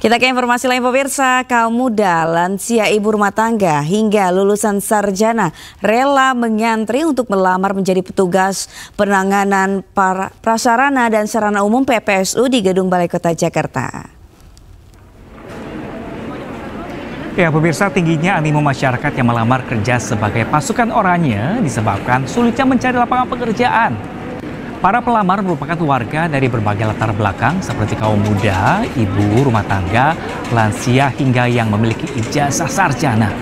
Kita ke informasi lain pemirsa, kaum muda, lansia, ibu rumah tangga hingga lulusan sarjana rela mengantri untuk melamar menjadi petugas penanganan prasarana dan sarana umum PPSU di Gedung Balai Kota Jakarta. Ya pemirsa, tingginya animo masyarakat yang melamar kerja sebagai pasukan oranye disebabkan sulitnya mencari lapangan pekerjaan. Para pelamar merupakan warga dari berbagai latar belakang seperti kaum muda, ibu rumah tangga, lansia hingga yang memiliki ijazah sarjana.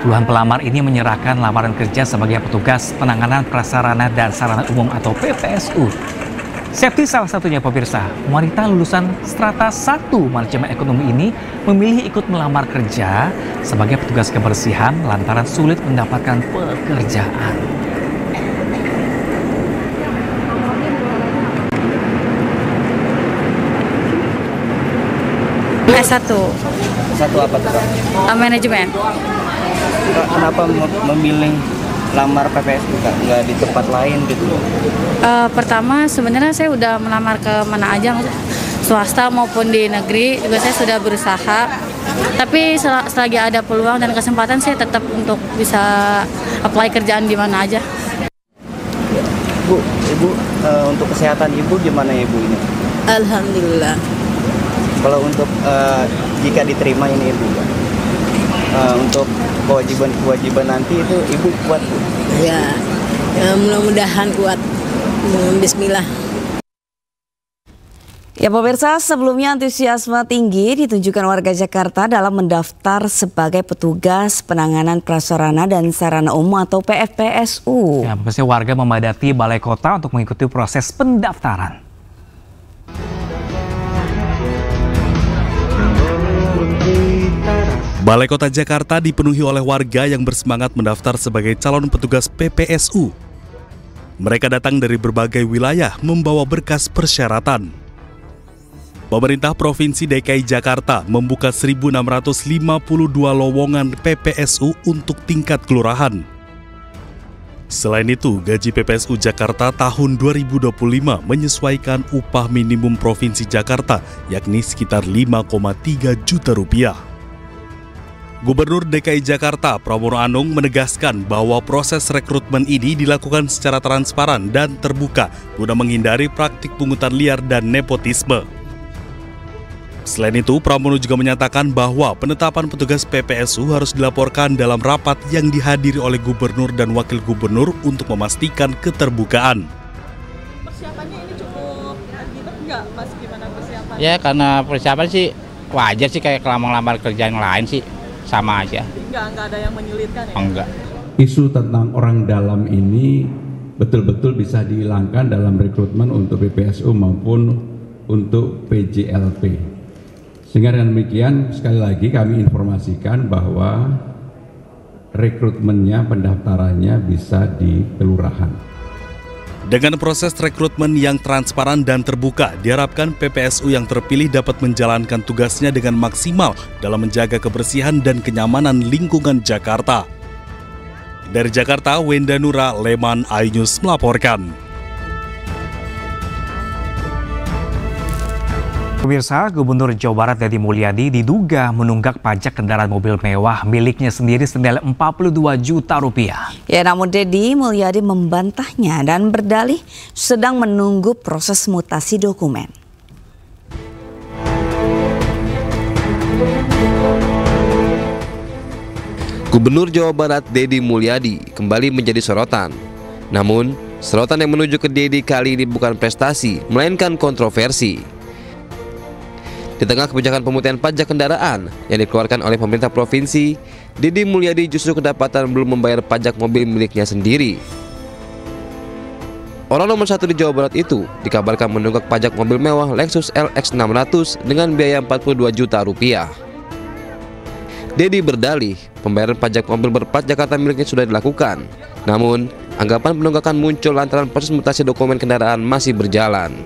Puluhan pelamar ini menyerahkan lamaran kerja sebagai petugas penanganan prasarana dan sarana umum atau PPSU. Septi salah satunya pemirsa, wanita lulusan strata 1 manajemen ekonomi ini memilih ikut melamar kerja sebagai petugas kebersihan lantaran sulit mendapatkan pekerjaan. S1. S1 apa tuh, Kak? Manajemen. Kenapa memilih lamar PPSU, Kak? Nggak di tempat lain gitu? Pertama sebenarnya saya udah melamar ke mana aja, swasta maupun di negeri juga saya sudah berusaha. Tapi selagi ada peluang dan kesempatan saya tetap untuk bisa apply kerjaan di mana aja. Ibu, untuk kesehatan Ibu gimana Ibu ini? Alhamdulillah. Kalau untuk jika diterima ini Ibu, untuk kewajiban nanti itu Ibu kuat, Bu? Ya, mudah-mudahan kuat. Bismillah. Ya pemirsa, sebelumnya antusiasme tinggi ditunjukkan warga Jakarta dalam mendaftar sebagai petugas penanganan prasarana dan sarana umum atau PPSU. Ya, biasanya warga memadati balai kota untuk mengikuti proses pendaftaran. Balai Kota Jakarta dipenuhi oleh warga yang bersemangat mendaftar sebagai calon petugas PPSU. Mereka datang dari berbagai wilayah membawa berkas persyaratan. Pemerintah Provinsi DKI Jakarta membuka 1.652 lowongan PPSU untuk tingkat kelurahan. Selain itu, gaji PPSU Jakarta tahun 2025 menyesuaikan upah minimum Provinsi Jakarta, yakni sekitar 5,3 juta rupiah. Gubernur DKI Jakarta Pramono Anung menegaskan bahwa proses rekrutmen ini dilakukan secara transparan dan terbuka guna menghindari praktik pungutan liar dan nepotisme. Selain itu, Pramono juga menyatakan bahwa penetapan petugas PPSU harus dilaporkan dalam rapat yang dihadiri oleh gubernur dan wakil gubernur untuk memastikan keterbukaan. Persiapannya ini cukup ribet nggak, Mas? Gimana persiapannya? Ya, karena persiapan sih wajar sih, kayak lamar kerja yang lain sih. Sama aja. Nggak ada yang menyulitkan ya? Enggak. Isu tentang orang dalam ini betul-betul bisa dihilangkan dalam rekrutmen untuk PPSU maupun untuk PJLP. Sehingga dengan demikian sekali lagi kami informasikan bahwa rekrutmennya, pendaftarannya bisa di kelurahan. Dengan proses rekrutmen yang transparan dan terbuka, diharapkan PPSU yang terpilih dapat menjalankan tugasnya dengan maksimal dalam menjaga kebersihan dan kenyamanan lingkungan Jakarta. Dari Jakarta, Wenda Nura, Leman iNews melaporkan. Pemirsa, Gubernur Jawa Barat Deddy Mulyadi diduga menunggak pajak kendaraan mobil mewah miliknya sendiri senilai 42 juta rupiah. Ya, namun Deddy Mulyadi membantahnya dan berdalih sedang menunggu proses mutasi dokumen. Gubernur Jawa Barat Deddy Mulyadi kembali menjadi sorotan. Namun, sorotan yang menuju ke Deddy kali ini bukan prestasi, melainkan kontroversi. Di tengah kebijakan pemutihan pajak kendaraan yang dikeluarkan oleh pemerintah provinsi, Deddy Mulyadi justru kedapatan belum membayar pajak mobil miliknya sendiri. Orang nomor 1 di Jawa Barat itu dikabarkan menunggak pajak mobil mewah Lexus LX 600 dengan biaya 42 juta rupiah. Deddy berdalih pembayaran pajak mobil berplat Jakarta miliknya sudah dilakukan. Namun, anggapan penunggakan muncul lantaran proses mutasi dokumen kendaraan masih berjalan.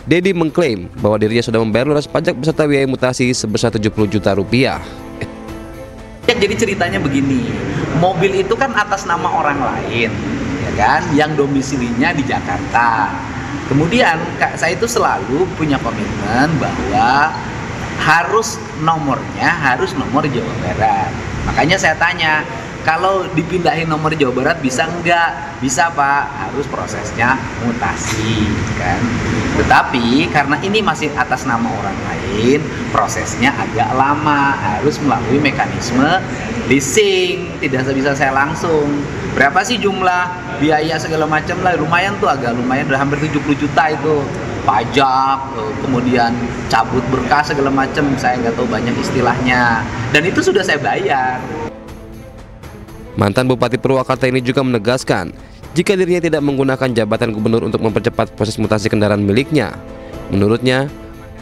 Deddy mengklaim bahwa dirinya sudah membayar lunas pajak beserta biaya mutasi sebesar 70 juta rupiah. Jadi ceritanya begini, mobil itu kan atas nama orang lain, ya kan, yang domisilinya di Jakarta. Kemudian saya itu selalu punya komitmen bahwa harus nomor Jawa Barat. Makanya saya tanya, kalau dipindahin nomor Jawa Barat bisa enggak? Bisa Pak, harus prosesnya mutasi kan. Tetapi karena ini masih atas nama orang lain, prosesnya agak lama, harus melalui mekanisme leasing, tidak bisa saya langsung. Berapa sih jumlah biaya segala macam lah, lumayan tuh, agak lumayan, udah hampir 70 juta itu. Pajak, kemudian cabut berkas segala macam, saya nggak tahu banyak istilahnya. Dan itu sudah saya bayar. Mantan Bupati Purwakarta ini juga menegaskan jika dirinya tidak menggunakan jabatan gubernur untuk mempercepat proses mutasi kendaraan miliknya. Menurutnya,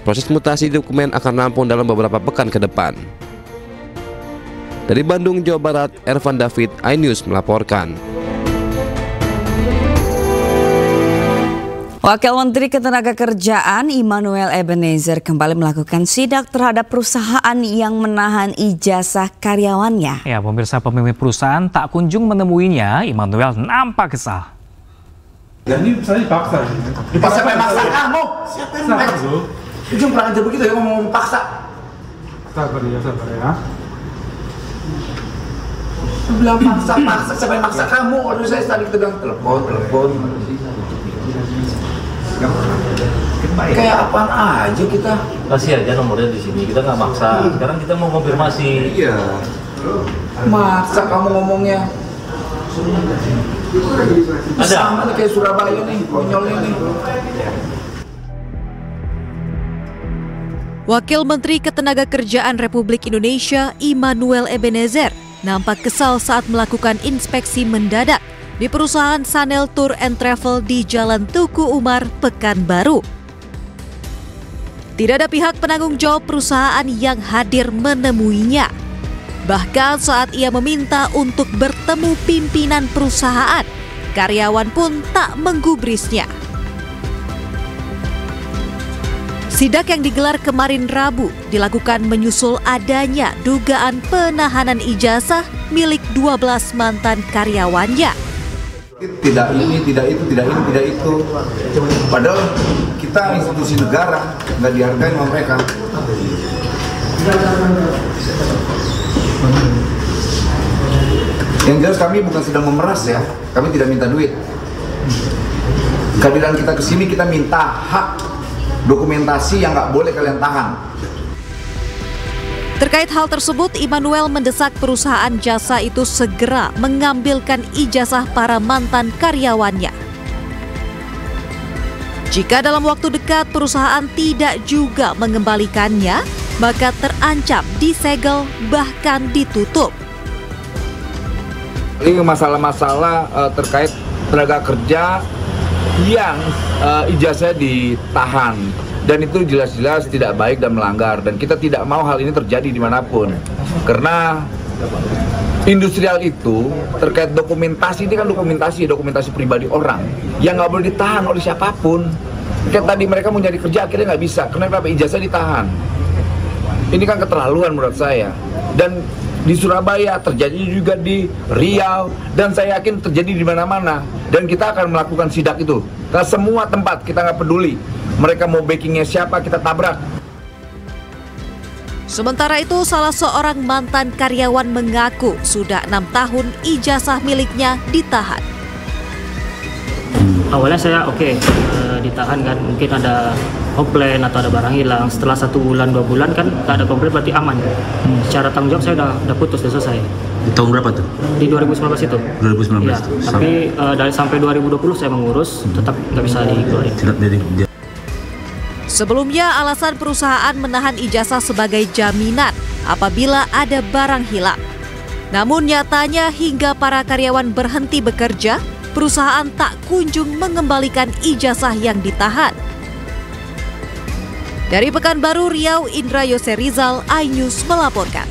proses mutasi dokumen akan rampung dalam beberapa pekan ke depan. Dari Bandung, Jawa Barat, Ervan David, iNews melaporkan. Wakil Menteri Ketenagakerjaan Immanuel Ebenezer kembali melakukan sidak terhadap perusahaan yang menahan ijazah karyawannya. Ya, pemirsa, pemimpin perusahaan tak kunjung menemuinya. Immanuel nampak kesal. Dan ini saya dipaksa. Siapa yang maksa kamu? Siapa yang maksa? Itu yang pernah aja begitu ya, ngomong paksa. Sabar ya. Bilang paksa, siapa yang maksa kamu? Aduh, saya tadi kita bilang telepon. Kayak apaan aja kita? Kasih aja nomornya di sini, kita nggak maksa. Sekarang kita mau konfirmasi. Iya. Maksa kamu ngomongnya. Ada. Sama nih kayak Surabaya nih, konyolnya nih. Wakil Menteri Ketenagakerjaan Republik Indonesia Immanuel Ebenezer nampak kesal saat melakukan inspeksi mendadak di perusahaan Sanel Tour and Travel di Jalan Tuku Umar, Pekanbaru. Tidak ada pihak penanggung jawab perusahaan yang hadir menemuinya. Bahkan saat ia meminta untuk bertemu pimpinan perusahaan, karyawan pun tak menggubrisnya. Sidak yang digelar kemarin Rabu dilakukan menyusul adanya dugaan penahanan ijazah milik 12 mantan karyawannya. Tidak ini, tidak itu. Padahal kita institusi negara, nggak dihargai sama mereka. Yang jelas kami bukan sedang memeras ya, kami tidak minta duit. Kehadiran kita ke sini kita minta hak dokumentasi yang nggak boleh kalian tahan. Terkait hal tersebut, Immanuel mendesak perusahaan jasa itu segera mengambilkan ijazah para mantan karyawannya. Jika dalam waktu dekat perusahaan tidak juga mengembalikannya, maka terancam disegel bahkan ditutup. Ini masalah-masalah terkait tenaga kerja yang ijazahnya ditahan. Dan itu jelas-jelas tidak baik dan melanggar, dan kita tidak mau hal ini terjadi dimanapun. Karena industrial itu terkait dokumentasi, ini kan dokumentasi pribadi orang yang nggak boleh ditahan oleh siapapun. Kayak tadi mereka mau nyari kerja akhirnya nggak bisa, kenapa ijazah ditahan? Ini kan keterlaluan menurut saya. Dan di Surabaya terjadi juga di Riau, dan saya yakin terjadi di mana-mana. Dan kita akan melakukan sidak itu ke semua tempat, kita nggak peduli. Mereka mau backingnya siapa, kita tabrak. Sementara itu, salah seorang mantan karyawan mengaku sudah 6 tahun ijazah miliknya ditahan. Awalnya saya ditahan kan, mungkin ada komplain atau ada barang hilang. Setelah 1 bulan 2 bulan kan tak ada komplain, berarti aman. Secara tanggung jawab saya udah putus, udah selesai. Di tahun berapa tuh? Di 2019 itu. 2019 ya, tapi dari sampai 2020 saya mengurus, tetap nggak bisa dikeluarin. Sebelumnya, alasan perusahaan menahan ijazah sebagai jaminan apabila ada barang hilang. Namun nyatanya hingga para karyawan berhenti bekerja, perusahaan tak kunjung mengembalikan ijazah yang ditahan. Dari Pekanbaru, Riau, Indra Yose Rizal, iNews melaporkan.